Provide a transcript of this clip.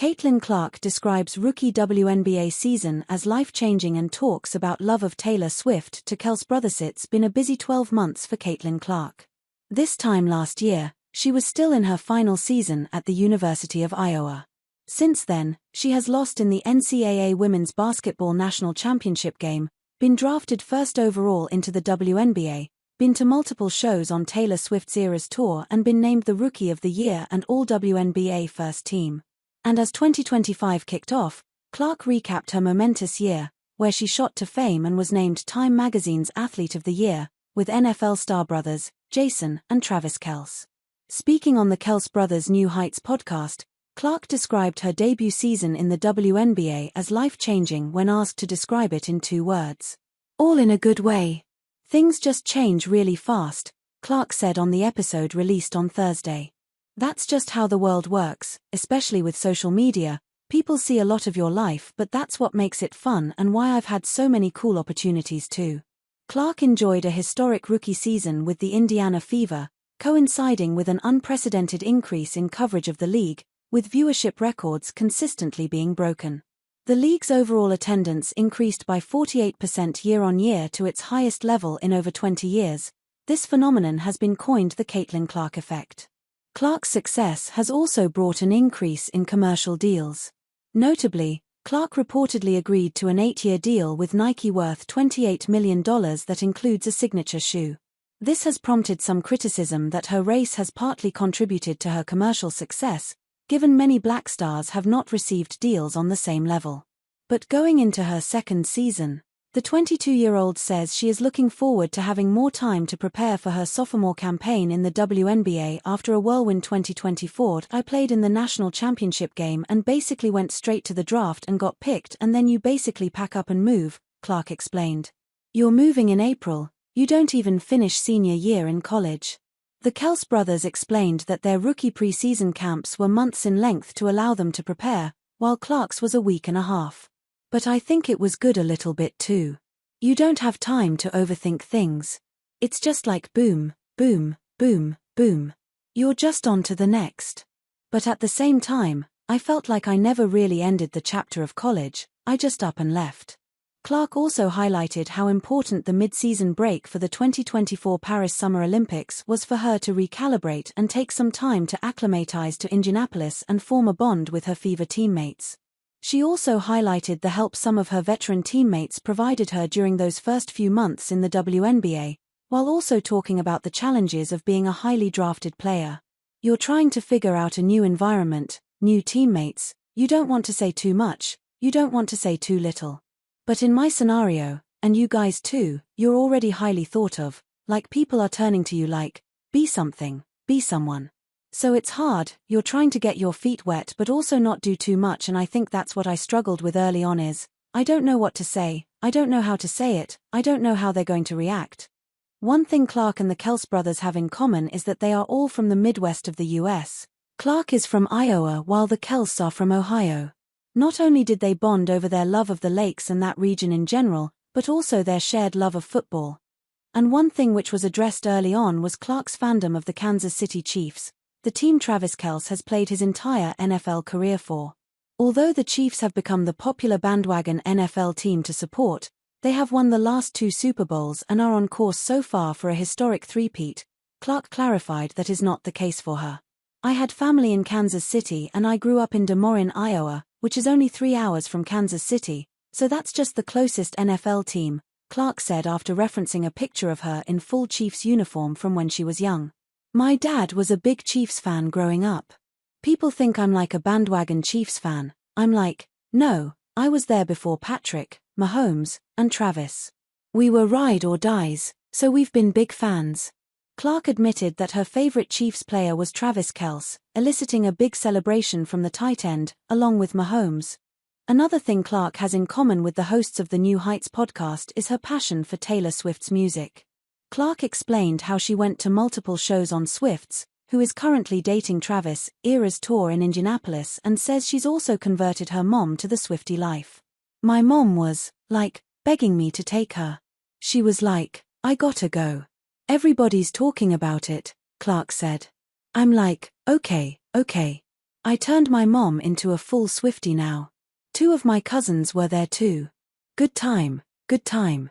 Caitlin Clark describes rookie WNBA season as life-changing and talks about love of Taylor Swift to Kelce brothers. It's been a busy 12 months for Caitlin Clark. This time last year, she was still in her final season at the University of Iowa. Since then, she has lost in the NCAA Women's Basketball National Championship game, been drafted first overall into the WNBA, been to multiple shows on Taylor Swift's Eras Tour and been named the Rookie of the Year and All-WNBA First Team. And as 2025 kicked off, Clark recapped her momentous year, where she shot to fame and was named Time Magazine's Athlete of the Year, with NFL star brothers, Jason and Travis Kelce. Speaking on the Kelce Brothers' New Heights podcast, Clark described her debut season in the WNBA as life-changing when asked to describe it in 2 words. "All in a good way. Things just change really fast," Clark said on the episode released on Thursday. "That's just how the world works, especially with social media. People see a lot of your life, but that's what makes it fun and why I've had so many cool opportunities too." Clark enjoyed a historic rookie season with the Indiana Fever, coinciding with an unprecedented increase in coverage of the league, with viewership records consistently being broken. The league's overall attendance increased by 48% year-on-year to its highest level in over 20 years. This phenomenon has been coined the Caitlin Clark effect. Clark's success has also brought an increase in commercial deals. Notably, Clark reportedly agreed to an 8-year deal with Nike worth $28 million that includes a signature shoe. This has prompted some criticism that her race has partly contributed to her commercial success, given many black stars have not received deals on the same level. But going into her second season, the 22-year-old says she is looking forward to having more time to prepare for her sophomore campaign in the WNBA after a whirlwind 2024. "I played in the national championship game and basically went straight to the draft and got picked, and then you basically pack up and move," Clark explained. "You're moving in April, you don't even finish senior year in college." The Kelce brothers explained that their rookie preseason camps were months in length to allow them to prepare, while Clark's was a week and a half. "But I think it was good a little bit too. You don't have time to overthink things. It's just like boom, boom, boom, boom. You're just on to the next. But at the same time, I felt like I never really ended the chapter of college, I just up and left." Clark also highlighted how important the mid-season break for the 2024 Paris Summer Olympics was for her to recalibrate and take some time to acclimatize to Indianapolis and form a bond with her Fever teammates. She also highlighted the help some of her veteran teammates provided her during those first few months in the WNBA, while also talking about the challenges of being a highly drafted player. "You're trying to figure out a new environment, new teammates, you don't want to say too much, you don't want to say too little. But in my scenario, and you guys too, you're already highly thought of, like people are turning to you like, be something, be someone. So it's hard, you're trying to get your feet wet but also not do too much, and I think that's what I struggled with early on is, I don't know what to say, I don't know how to say it, I don't know how they're going to react." One thing Clark and the Kelce brothers have in common is that they are all from the Midwest of the US. Clark is from Iowa while the Kelce are from Ohio. Not only did they bond over their love of the lakes and that region in general, but also their shared love of football. And one thing which was addressed early on was Clark's fandom of the Kansas City Chiefs, the team Travis Kelce has played his entire NFL career for. Although the Chiefs have become the popular bandwagon NFL team to support, they have won the last 2 Super Bowls and are on course so far for a historic three-peat. Clark clarified that is not the case for her. "I had family in Kansas City and I grew up in Des Moines, Iowa, which is only 3 hours from Kansas City, so that's just the closest NFL team," Clark said after referencing a picture of her in full Chiefs uniform from when she was young. "My dad was a big Chiefs fan growing up. People think I'm like a bandwagon Chiefs fan. I'm like, no, I was there before Patrick, Mahomes, and Travis. We were ride or dies, so we've been big fans." Clark admitted that her favorite Chiefs player was Travis Kelce, eliciting a big celebration from the tight end, along with Mahomes. Another thing Clark has in common with the hosts of the New Heights podcast is her passion for Taylor Swift's music. Clark explained how she went to multiple shows on Swift's, who is currently dating Travis, Eras Tour in Indianapolis, and says she's also converted her mom to the Swiftie life. "My mom was, like, begging me to take her. She was like, I gotta go. Everybody's talking about it," Clark said. "I'm like, okay. I turned my mom into a full Swiftie now. 2 of my cousins were there too. Good time, good time.